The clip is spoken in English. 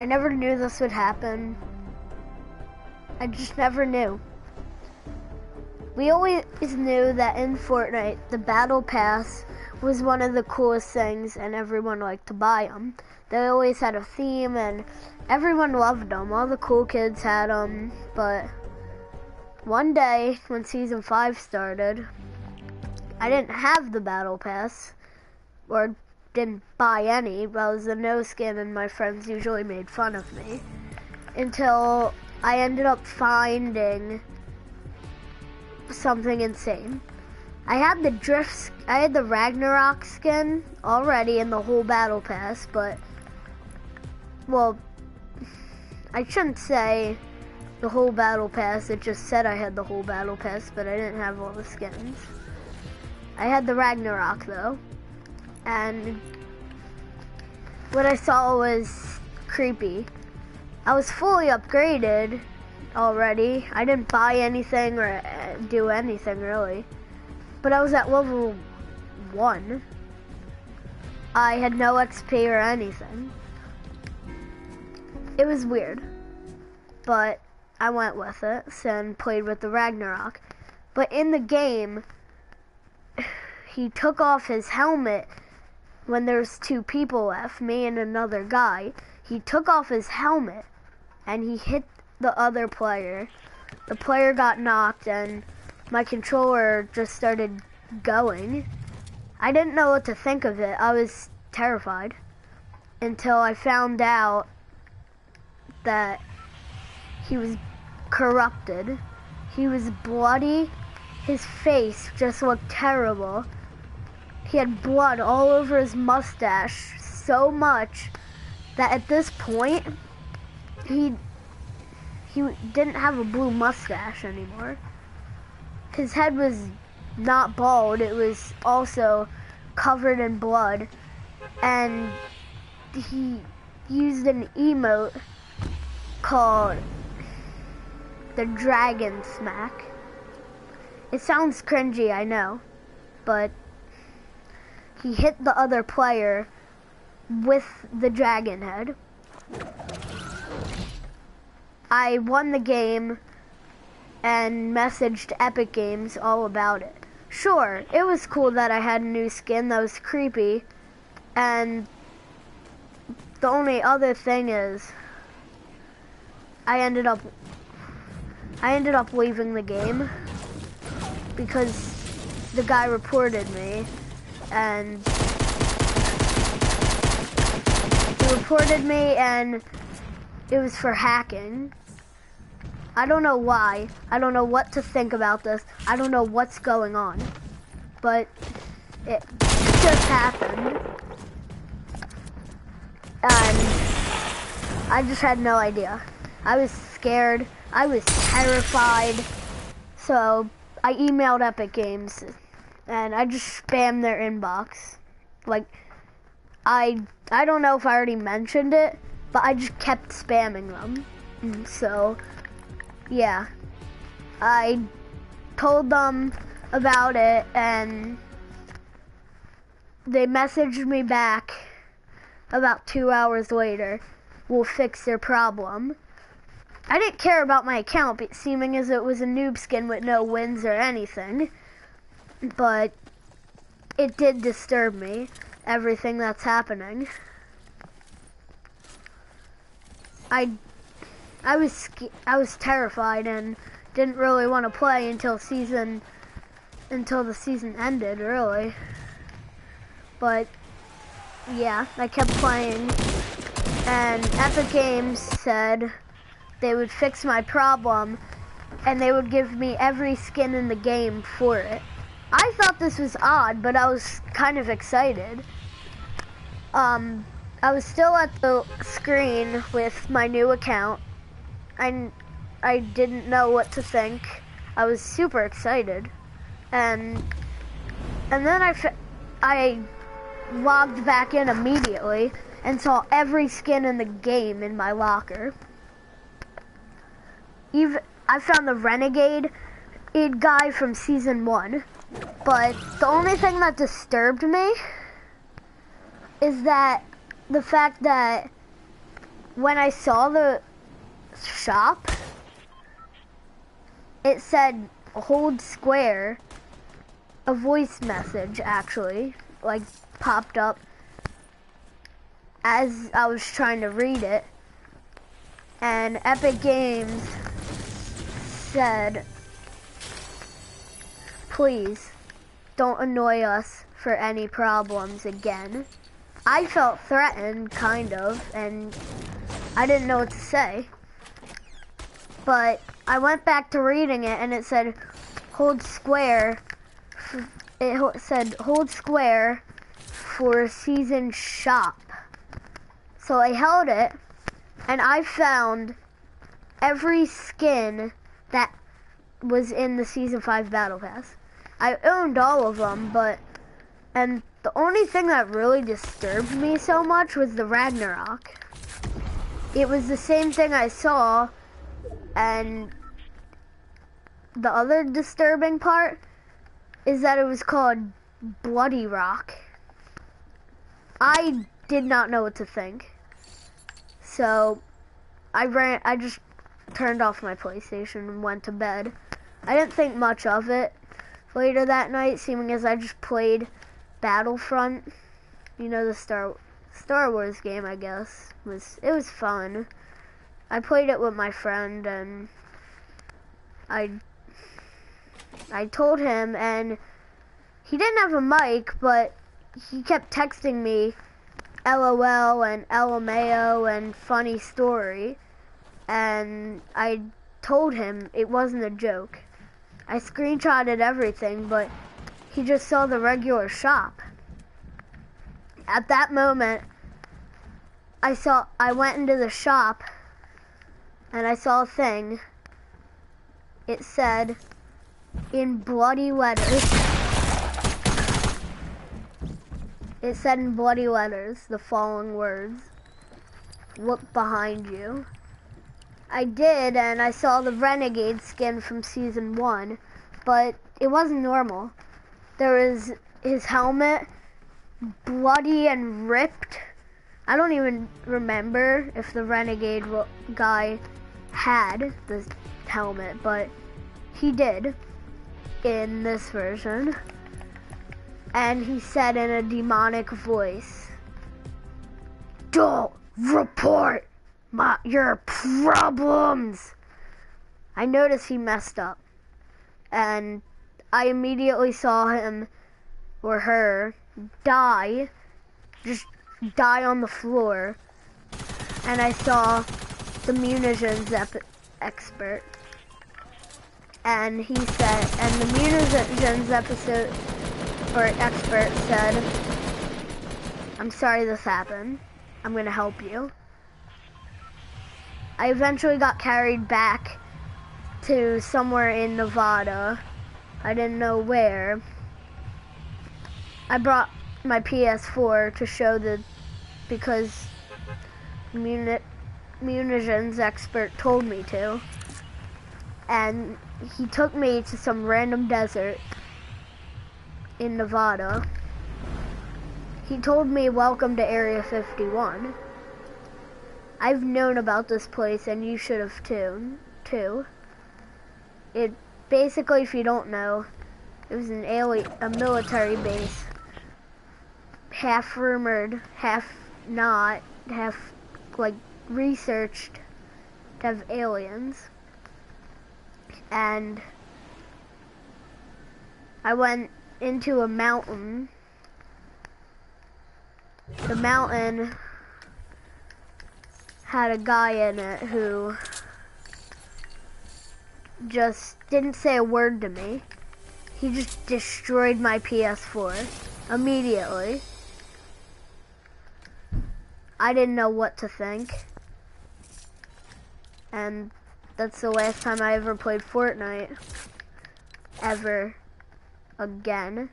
I never knew this would happen. I just never knew. We always knew that in Fortnite, the Battle Pass was one of the coolest things and everyone liked to buy them. They always had a theme and everyone loved them. All the cool kids had them, but one day when Season 5 started, I didn't have the Battle Pass, or didn't buy any. I was a no skin and my friends usually made fun of me until I ended up finding something insane. I had the Ragnarok skin already in the whole Battle Pass, but, well, I shouldn't say the whole Battle Pass, it just said I had the whole Battle Pass, but I didn't have all the skins. I had the Ragnarok though, and what I saw was creepy. I was fully upgraded already. I didn't buy anything or do anything really, but I was at level 1. I had no XP or anything. It was weird, but I went with it and played with the Ragnarok. But in the game, he took off his helmet when there's 2 people left, me and another guy. He took off his helmet and he hit the other player. The player got knocked and my controller just started going. I didn't know what to think of it. I was terrified until I found out that he was corrupted. He was bloody. His face just looked terrible. He had blood all over his mustache, so much that at this point, he didn't have a blue mustache anymore. His head was not bald, it was also covered in blood, and he used an emote called the Dragon Smack. It sounds cringy, I know, but he hit the other player with the dragon head. I won the game and messaged Epic Games all about it. Sure, it was cool that I had a new skin that was creepy, and the only other thing is I ended up leaving the game because the guy reported me, and it was for hacking. I don't know why. I don't know what to think about this. I don't know what's going on, but it just happened, and I just had no idea. I was scared. I was terrified. So I emailed Epic Games and I just spammed their inbox. Like, I don't know if I already mentioned it, but I just kept spamming them. So, yeah. I told them about it and they messaged me back about 2 hours later. We'll fix their problem. I didn't care about my account, seeming as it was a noob skin with no wins or anything, but it did disturb me, everything that's happening. I was terrified and didn't really want to play until the season ended, really. But yeah, I kept playing, and Epic Games said they would fix my problem and they would give me every skin in the game for it. I thought this was odd, but I was kind of excited. I was still at the screen with my new account. I didn't know what to think. I was super excited. And then I logged back in immediately and saw every skin in the game in my locker. I found the Renegade guy from Season 1, but the only thing that disturbed me is that the fact that when I saw the shop, it said hold square. A voice message actually, like, popped up as I was trying to read it. And Epic Games said, please don't annoy us for any problems again. I felt threatened, kind of, and I didn't know what to say. But I went back to reading it and it said hold square. It said hold square for season shop. So I held it and I found every skin that was in the season 5 battle pass. I owned all of them, and the only thing that really disturbed me so much was the Ragnarok. It was the same thing I saw, and the other disturbing part is that it was called Bloody Rock. I did not know what to think. So I just turned off my PlayStation and went to bed. I didn't think much of it later that night, seeming as I just played Battlefront. You know, the Star Wars game, I guess. It was fun. I played it with my friend and I told him, and he didn't have a mic, but he kept texting me LOL and LMAO and funny story, and I told him it wasn't a joke. I screenshotted everything, but he just saw the regular shop. At that moment, I went into the shop and I saw a thing. It said in bloody letters, the following words: look behind you. I did, and I saw the Renegade skin from season 1, but it wasn't normal. There was his helmet, bloody and ripped. I don't even remember if the Renegade guy had the helmet, but he did in this version. And he said in a demonic voice, "Don't report your problems." I noticed he messed up, and I immediately saw him or her just die on the floor, and I saw the munitions expert, and he said, and the munitions expert said, "I'm sorry this happened. I'm gonna help you." I eventually got carried back to somewhere in Nevada. I didn't know where. I brought my PS4 to show because munitions expert told me to. And he took me to some random desert in Nevada. He told me, "Welcome to Area 51. I've known about this place, and you should have too. It basically, if you don't know, it was a military base, half rumored, half not, half like researched to have aliens. And I went into a mountain. The mountain had a guy in it who just didn't say a word to me. He just destroyed my PS4 immediately. I didn't know what to think. And that's the last time I ever played Fortnite ever again.